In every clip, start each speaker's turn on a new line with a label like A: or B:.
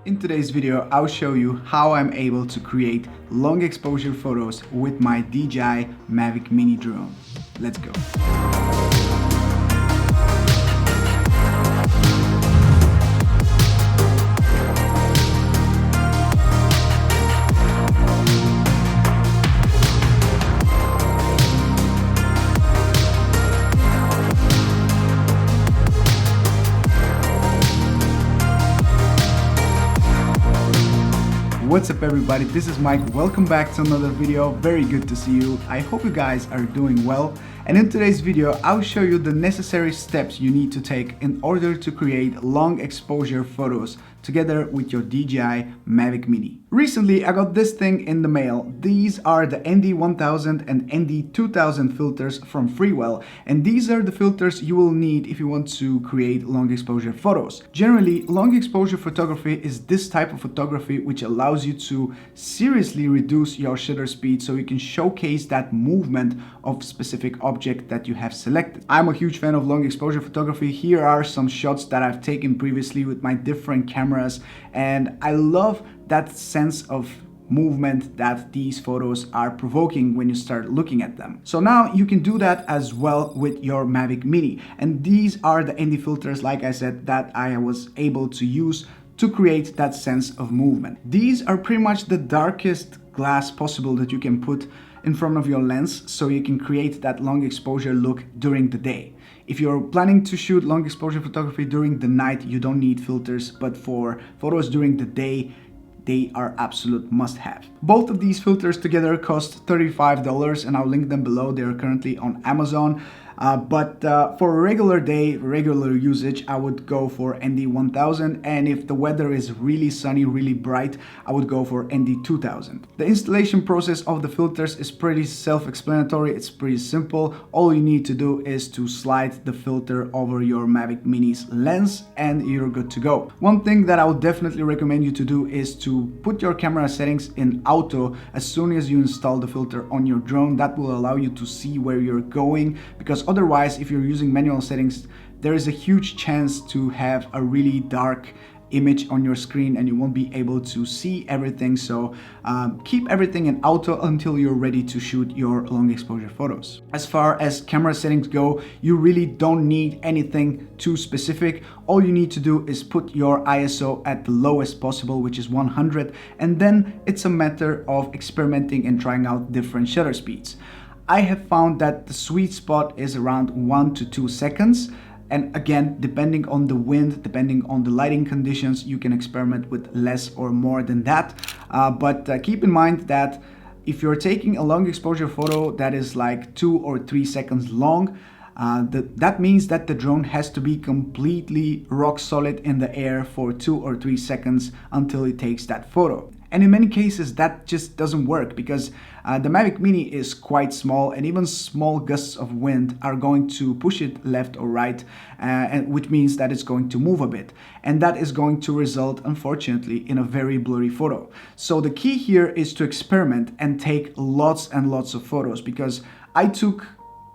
A: In today's video, I'll show you how I'm able to create long exposure photos with my DJI Mavic Mini drone. Let's go. What's up everybody, this is Mike. Welcome back to another video. Very good to see you. I hope you guys are doing well. And in today's video, I'll show you the necessary steps you need to take in order to create long exposure photos together with your DJI Mavic Mini. Recently, I got this thing in the mail. These are the ND1000 and ND2000 filters from Freewell, and these are the filters you will need if you want to create long exposure photos. Generally, long exposure photography is this type of photography which allows you to seriously reduce your shutter speed so you can showcase that movement of specific object that you have selected. I'm a huge fan of long exposure photography. Here are some shots that I've taken previously with my different cameras, and I love that sense of movement that these photos are provoking when you start looking at them. So now you can do that as well with your Mavic Mini, and these are the ND filters, like I said, that I was able to use to create that sense of movement. These are pretty much the darkest glass possible that you can put in front of your lens so you can create that long exposure look during the day. If you're planning to shoot long exposure photography during the night, you don't need filters, but for photos during the day, they are absolute must-have. Both of these filters together cost $35, and I'll link them below. They're currently on Amazon. But for a regular day, regular usage, I would go for ND1000, and if the weather is really sunny, really bright, I would go for ND2000. The installation process of the filters is pretty self-explanatory. It's pretty simple. All you need to do is to slide the filter over your Mavic Mini's lens and you're good to go. One thing that I would definitely recommend you to do is to put your camera settings in auto as soon as you install the filter on your drone. That will allow you to see where you're going, because otherwise, if you're using manual settings, there is a huge chance to have a really dark image on your screen and you won't be able to see everything. So keep everything in auto until you're ready to shoot your long exposure photos. As far as camera settings go, you really don't need anything too specific. All you need to do is put your ISO at the lowest possible, which is 100, and then it's a matter of experimenting and trying out different shutter speeds. I have found that the sweet spot is around 1 to 2 seconds. And again, depending on the wind, depending on the lighting conditions, you can experiment with less or more than that. But keep in mind that if you're taking a long exposure photo that is like 2 or 3 seconds long, that means that the drone has to be completely rock solid in the air for 2 or 3 seconds until it takes that photo. And in many cases that just doesn't work, because the Mavic Mini is quite small, and even small gusts of wind are going to push it left or right, and which means that it's going to move a bit, and that is going to result, unfortunately, in a very blurry photo. So the key here is to experiment and take lots and lots of photos, because I took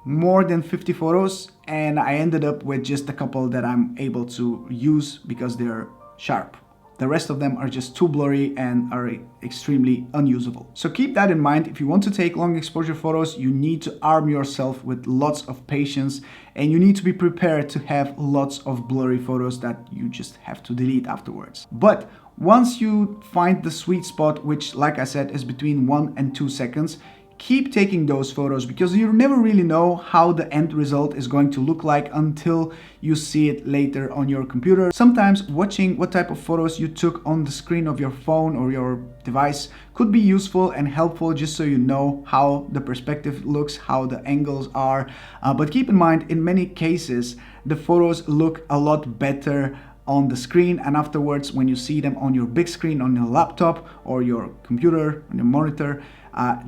A: more than 50 photos and I ended up with just a couple that I'm able to use because they're sharp. The rest of them are just too blurry and are extremely unusable. So keep that in mind. If you want to take long exposure photos, you need to arm yourself with lots of patience, and you need to be prepared to have lots of blurry photos that you just have to delete afterwards. But once you find the sweet spot, which, like I said, is between 1 and 2 seconds, keep taking those photos, because you never really know how the end result is going to look like until you see it later on your computer. Sometimes watching what type of photos you took on the screen of your phone or your device could be useful and helpful, just so you know how the perspective looks, how the angles are. But keep in mind, in many cases, the photos look a lot better on the screen, and afterwards when you see them on your big screen on your laptop or your computer, on your monitor,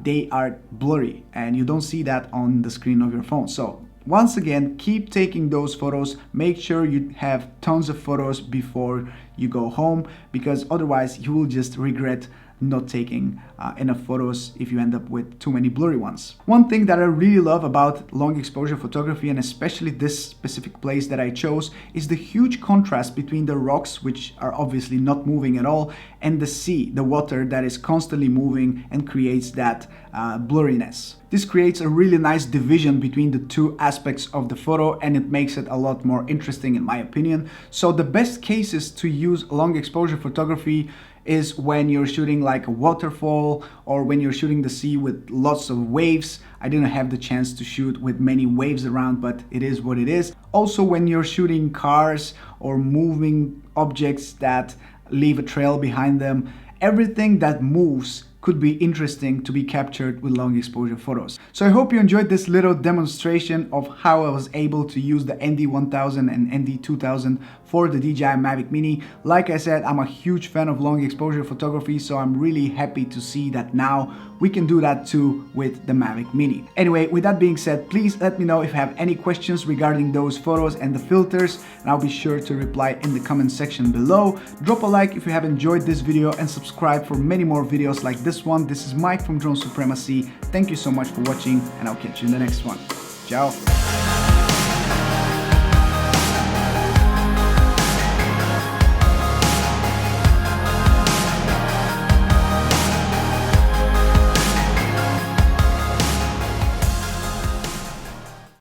A: they are blurry and you don't see that on the screen of your phone. So once again, keep taking those photos. Make sure you have tons of photos before you go home, because otherwise you will just regret not taking enough photos if you end up with too many blurry ones. One thing that I really love about long exposure photography, and especially this specific place that I chose, is the huge contrast between the rocks, which are obviously not moving at all, and the sea, the water that is constantly moving and creates that blurriness. This creates a really nice division between the two aspects of the photo, and it makes it a lot more interesting in my opinion. So the best cases to use long exposure photography is when you're shooting like a waterfall, or when you're shooting the sea with lots of waves. I didn't have the chance to shoot with many waves around, but it is what it is. Also when you're shooting cars or moving objects that leave a trail behind them, everything that moves could be interesting to be captured with long exposure photos. So I hope you enjoyed this little demonstration of how I was able to use the ND1000 and ND2000 for the DJI Mavic Mini. Like I said, I'm a huge fan of long exposure photography, so I'm really happy to see that now we can do that too with the Mavic Mini. Anyway, with that being said, please let me know if you have any questions regarding those photos and the filters, and I'll be sure to reply in the comment section below. Drop a like if you have enjoyed this video, and subscribe for many more videos like this one. This is Mike from Drone Supremacy. Thank you so much for watching, and I'll catch you in the next one. Ciao.